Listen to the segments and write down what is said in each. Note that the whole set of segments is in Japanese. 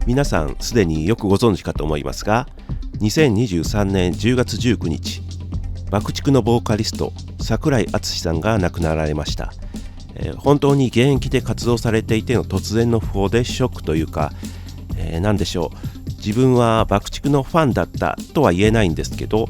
皆さんすでによくご存知かと思いますが、2023年10月19日、爆竹のボーカリスト櫻井敦さんが亡くなられました。本当に現役で活動されていての突然の訃報でショックというか、何でしょう、自分は爆竹のファンだったとは言えないんですけど、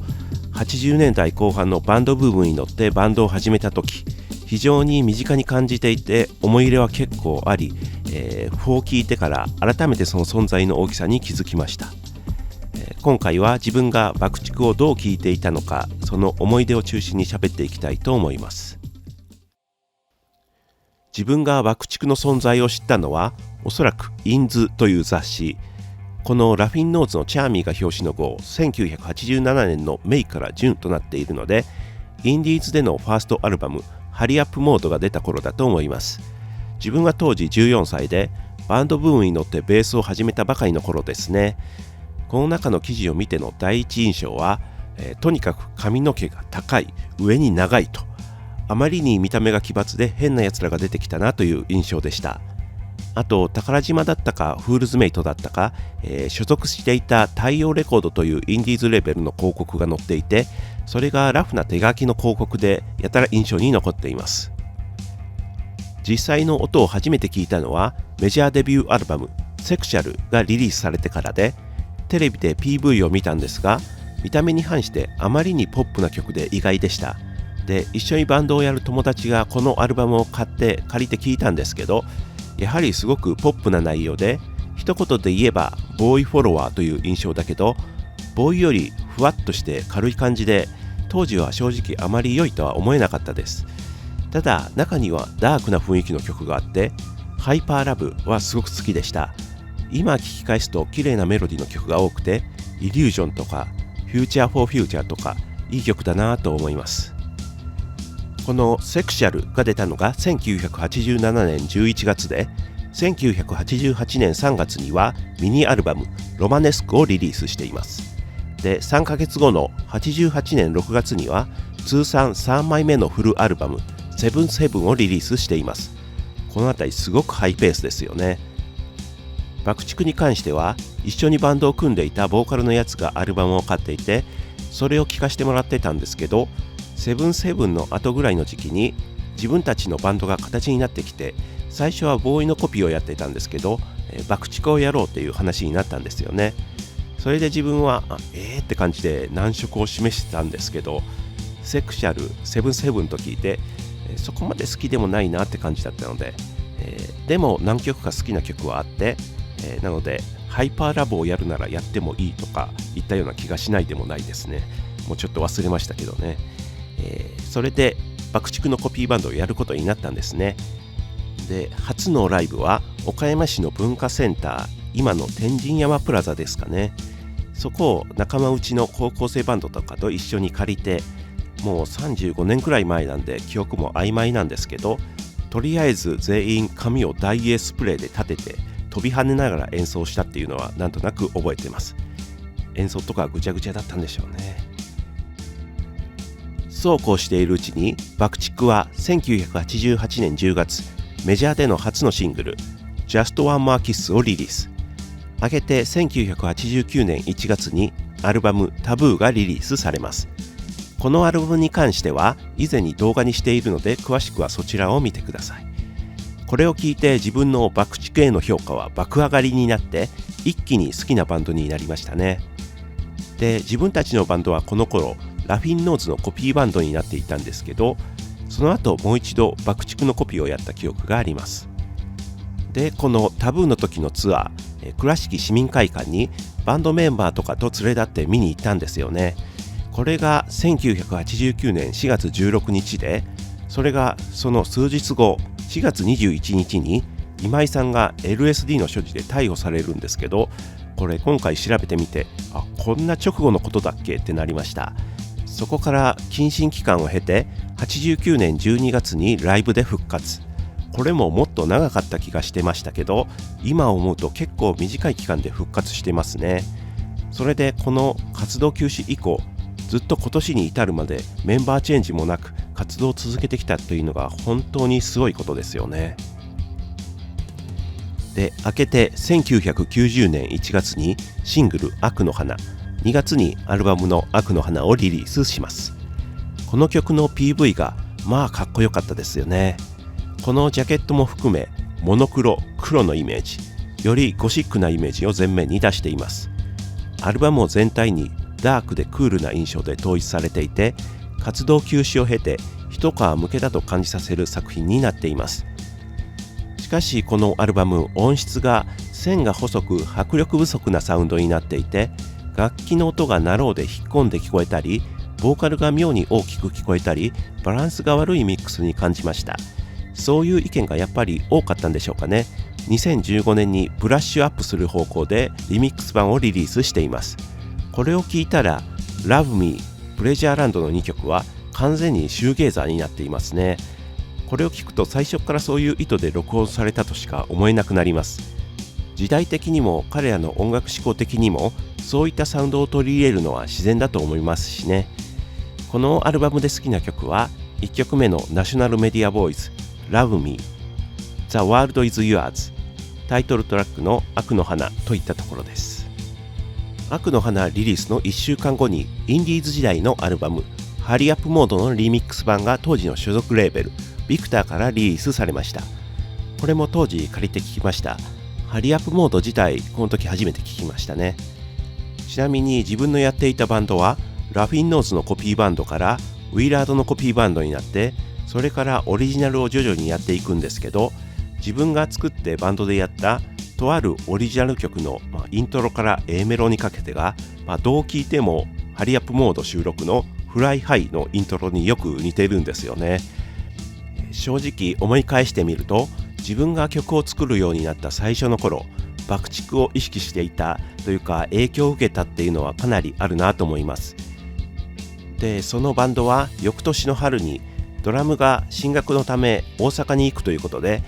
80年代後半のバンドブームに乗ってバンドを始めた時、非常に身近に感じていて思い入れは結構あり、訃報を聞いてから改めてその存在の大きさに気づきました。今回は自分が爆竹をどう聴いていたのか、その思い出を中心に喋っていきたいと思います。自分が爆竹の存在を知ったのは、おそらくインズという雑誌、このラフィンノーズのチャーミーが表紙の号、1987年のメイからジュンとなっているので、インディーズでのファーストアルバムハリアップモードが出た頃だと思います。自分は当時14歳でバンドブームに乗ってベースを始めたばかりの頃ですね。この中の記事を見ての第一印象は、とにかく髪の毛が高い、上に長いと、あまりに見た目が奇抜で変なやつらが出てきたなという印象でした。あと宝島だったかフールズメイトだったか、所属していた太陽レコードというインディーズレベルの広告が載っていて、それがラフな手書きの広告でやたら印象に残っています。実際の音を初めて聞いたのはメジャーデビューアルバムセクシャルがリリースされてからで、テレビで PV を見たんですが、見た目に反してあまりにポップな曲で意外でした。で、一緒にバンドをやる友達がこのアルバムを借りて聞いたんですけど、やはりすごくポップな内容で、一言で言えばボーイフォロワーという印象だけど、ボーイよりふわっとして軽い感じで、当時は正直あまり良いとは思えなかったです。ただ中にはダークな雰囲気の曲があって、ハイパーラブはすごく好きでした。今聴き返すと綺麗なメロディの曲が多くて、イリュージョンとかフューチャーフォーフューチャーとかいい曲だなと思います。このセクシャルが出たのが1987年11月で、1988年3月にはミニアルバムロマネスクをリリースしています。で、3ヶ月後の88年6月には通算3枚目のフルアルバムセブンセブンをリリースしています。このあたりすごくハイペースですよね。爆竹に関しては一緒にバンドを組んでいたボーカルのやつがアルバムを買っていて、それを聴かせてもらってたんですけど、セブンセブンの後ぐらいの時期に自分たちのバンドが形になってきて、最初はボーイのコピーをやっていたんですけど、爆竹をやろうという話になったんですよね。それで自分はって感じで難色を示してたんですけど、セクシャルセブンセブンと聞いて、そこまで好きでもないなって感じだったので、でも何曲か好きな曲はあって、なのでハイパーラブをやるならやってもいいとか言ったような気がしないでもないですね。もうちょっと忘れましたけどね。それで爆竹のコピーバンドをやることになったんですね。で、初のライブは岡山市の文化センター、今の天神山プラザですかね。そこを仲間内の高校生バンドとかと一緒に借りて、もう35年くらい前なんで記憶も曖昧なんですけど、とりあえず全員髪をダイエースプレーで立てて飛び跳ねながら演奏したっていうのはなんとなく覚えてます。演奏とかぐちゃぐちゃだったんでしょうね。そうこうしているうちに爆竹は1988年10月、メジャーでの初のシングル Just One More Kiss をリリース。明けて1989年1月にアルバムタブーがリリースされます。このアルバムに関しては以前に動画にしているので、詳しくはそちらを見てください。これを聞いて自分の爆竹への評価は爆上がりになって、一気に好きなバンドになりましたね。で、自分たちのバンドはこの頃ラフィンノーズのコピーバンドになっていたんですけど、その後もう一度爆竹のコピーをやった記憶があります。で、このタブーの時のツアー、倉敷市民会館にバンドメンバーとかと連れ立って見に行ったんですよね。これが1989年4月16日で、それがその数日後4月21日に今井さんが LSD の所持で逮捕されるんですけど、これ今回調べてみて、こんな直後のことだっけってなりました。そこから謹慎期間を経て89年12月にライブで復活。これももっと長かった気がしてましたけど、今思うと結構短い期間で復活してますね。それでこの活動休止以降、ずっと今年に至るまでメンバーチェンジもなく活動を続けてきたというのが本当にすごいことですよね。で、明けて1990年1月にシングル悪の花、2月にアルバムの悪の花をリリースします。この曲の PV がまあかっこよかったですよね。このジャケットも含めモノクロ、黒のイメージ、よりゴシックなイメージを前面に出しています。アルバムを全体にダークでクールな印象で統一されていて、活動休止を経て一皮むけたと感じさせる作品になっています。しかしこのアルバム、音質が線が細く迫力不足なサウンドになっていて、楽器の音がナローで引っ込んで聞こえたり、ボーカルが妙に大きく聞こえたり、バランスが悪いミックスに感じました。そういう意見がやっぱり多かったんでしょうかね。2015年にブラッシュアップする方向でリミックス版をリリースしています。これを聞いたら Love Me、プレジャーランドの2曲は完全にシューゲーザーになっていますね。これを聞くと最初からそういう意図で録音されたとしか思えなくなります。時代的にも彼らの音楽思考的にもそういったサウンドを取り入れるのは自然だと思いますしね。このアルバムで好きな曲は1曲目のナショナルメディアボーイズ Love Me、 The World is Yours、 タイトルトラックの悪の花といったところです。悪の花リリースの1週間後にインディーズ時代のアルバムハリアップモードのリミックス版が当時の所属レーベルビクターからリリースされました。これも当時借りて聴きました。ハリアップモード自体この時初めて聴きましたね。ちなみに自分のやっていたバンドはラフィンノーズのコピーバンドからウィラードのコピーバンドになって、それからオリジナルを徐々にやっていくんですけど、自分が作ってバンドでやったとあるオリジナル曲の、イントロから A メロにかけてが、どう聴いてもハリアップモード収録のフライハイのイントロによく似てるんですよね。正直思い返してみると、自分が曲を作るようになった最初の頃、爆竹を意識していたというか影響を受けたっていうのはかなりあるなと思います。で、そのバンドは翌年の春にドラムが進学のため大阪に行くということで、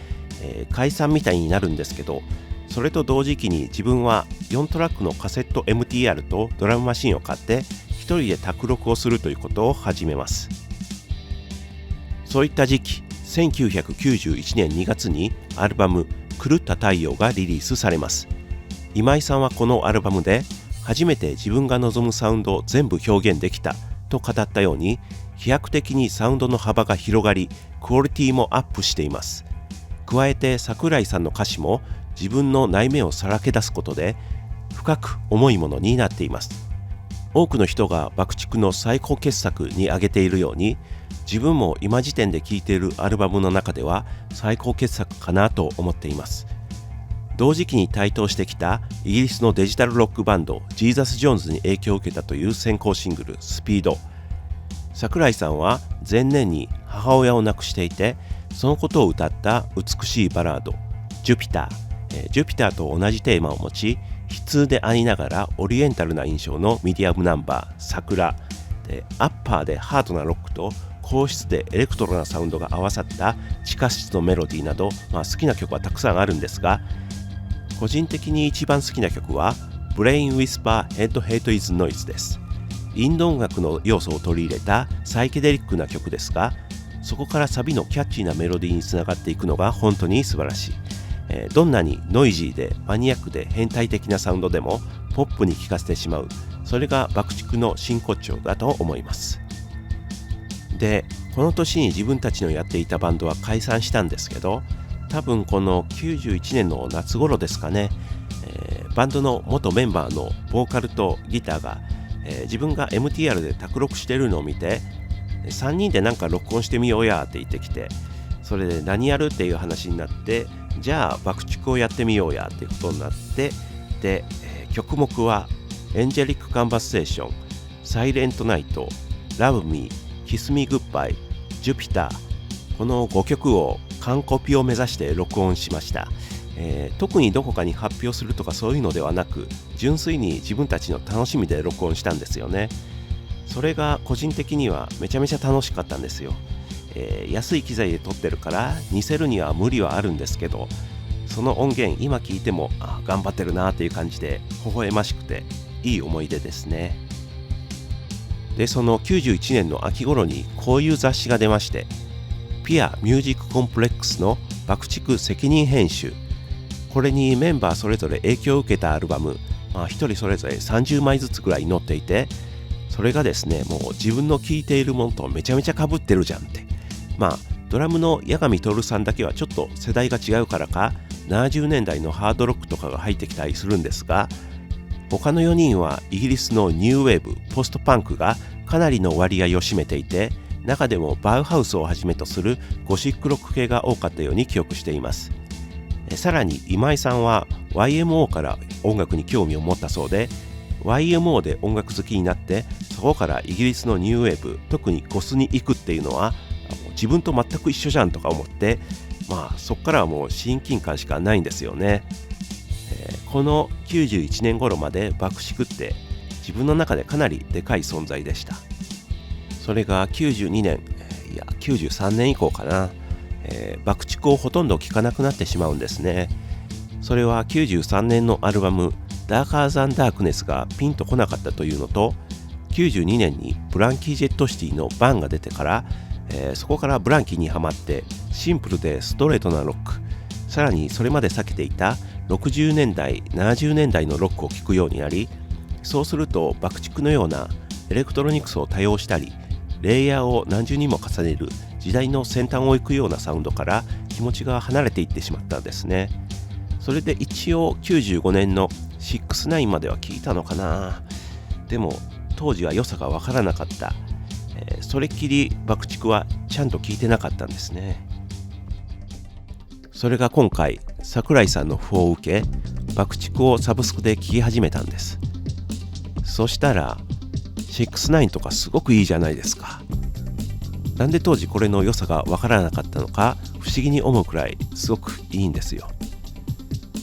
解散みたいになるんですけど、それと同時期に自分は4トラックのカセット MTR とドラムマシンを買って一人で宅録をするということを始めます。そういった時期、1991年2月にアルバム狂った太陽がリリースされます。今井さんはこのアルバムで初めて自分が望むサウンドを全部表現できたと語ったように、飛躍的にサウンドの幅が広がり、クオリティもアップしています。加えて桜井さんの歌詞も自分の内面をさらけ出すことで深く重いものになっています。多くの人が爆竹の最高傑作に挙げているように、自分も今時点で聴いているアルバムの中では最高傑作かなと思っています。同時期に台頭してきたイギリスのデジタルロックバンドジーザス・ジョーンズに影響を受けたという先行シングルスピード。桜井さんは前年に母親を亡くしていて、そのことを歌った美しいバラードジュピター、ジュピターと同じテーマを持ち、悲痛でありながらオリエンタルな印象のミディアムナンバー桜で、アッパーでハートなロックと高質でエレクトロなサウンドが合わさった地下室のメロディーなど、好きな曲はたくさんあるんですが、個人的に一番好きな曲は Brain Whisper Head Hate is Noise です。インド音楽の要素を取り入れたサイケデリックな曲ですが、そこからサビのキャッチーなメロディーにつながっていくのが本当に素晴らしい。どんなにノイジーでマニアックで変態的なサウンドでもポップに聴かせてしまう、それが爆竹の真骨頂だと思います。で、この年に自分たちのやっていたバンドは解散したんですけど、多分この91年の夏頃ですかね、バンドの元メンバーのボーカルとギターが、自分が MTR で宅録してるのを見て、3人でなんか録音してみようやって言ってきて、それで何やるっていう話になって、じゃあ爆竹をやってみようやっていうことになって、で、曲目はエンジェリック・カンバセーション、サイレント・ナイト、ラブ・ミー、キス・ミ・グッバイ、ジュピター、この5曲を完コピを目指して録音しました。特にどこかに発表するとかそういうのではなく、純粋に自分たちの楽しみで録音したんですよね。それが個人的にはめちゃめちゃ楽しかったんですよ。安い機材で撮ってるから似せるには無理はあるんですけど、その音源今聞いても頑張ってるなという感じで微笑ましくていい思い出ですね。で、その91年の秋頃にこういう雑誌が出まして、ピアミュージックコンプレックスの爆竹責任編集。これにメンバーそれぞれ影響を受けたアルバム、1人それぞれ30枚ずつぐらい載っていて、それがですね、もう自分の聴いているものとめちゃめちゃ被ってるじゃんって。ドラムの八神徹さんだけはちょっと世代が違うからか、70年代のハードロックとかが入ってきたりするんですが、他の4人はイギリスのニューウェーブ、ポストパンクがかなりの割合を占めていて、中でもバウハウスをはじめとするゴシックロック系が多かったように記憶しています。さらに今井さんは YMO から音楽に興味を持ったそうで、 YMO で音楽好きになって、そこからイギリスのニューウェーブ、特にゴスに行くっていうのは自分と全く一緒じゃんとか思って、そこからはもう親近感しかないんですよね。この91年頃まで爆竹って自分の中でかなりでかい存在でした。それが92年、93年以降かな、爆竹をほとんど聴かなくなってしまうんですね。それは93年のアルバムダーカーザンダークネスがピンとこなかったというのと、92年にブランキー・ジェット・シティのバンが出てから、そこからブランキーにはまってシンプルでストレートなロック、さらにそれまで避けていた60年代70年代のロックを聴くようになり、そうすると爆竹のようなエレクトロニクスを多用したり、レイヤーを何重にも重ねる時代の先端を行くようなサウンドから気持ちが離れていってしまったんですね。それで一応95年の69までは聞いたのかな。でも当時は良さが分からなかった。それっきり爆竹はちゃんと聞いてなかったんですね。それが今回桜井さんの訃報を受け、爆竹をサブスクで聴き始めたんです。そしたら69とかすごくいいじゃないですか。なんで当時これの良さがわからなかったのか不思議に思うくらいすごくいいんですよ。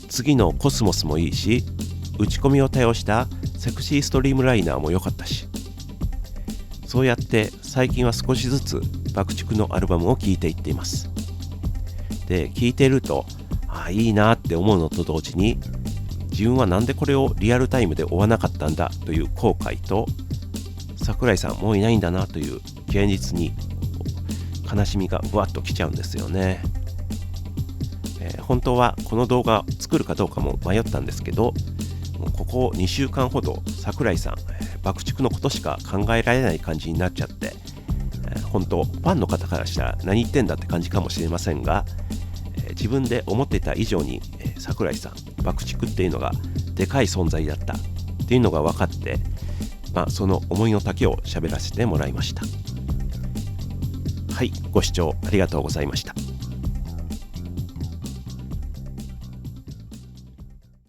次のコスモスもいいし、打ち込みを多用したセクシーストリームライナーも良かったし、そうやって最近は少しずつ爆竹のアルバムを聴いていっています。で、聴いているといいなって思うのと同時に、自分はなんでこれをリアルタイムで追わなかったんだという後悔と、桜井さんもういないんだなという現実に悲しみがぶわっときちゃうんですよね。本当はこの動画作るかどうかも迷ったんですけど、もうここ2週間ほど桜井さん、爆竹のことしか考えられない感じになっちゃって、本当ファンの方からしたら何言ってんだって感じかもしれませんが、自分で思っていた以上に、桜井さん爆竹っていうのがでかい存在だったっていうのが分かって、その思いの丈を喋らせてもらいました。はい、ご視聴ありがとうございました。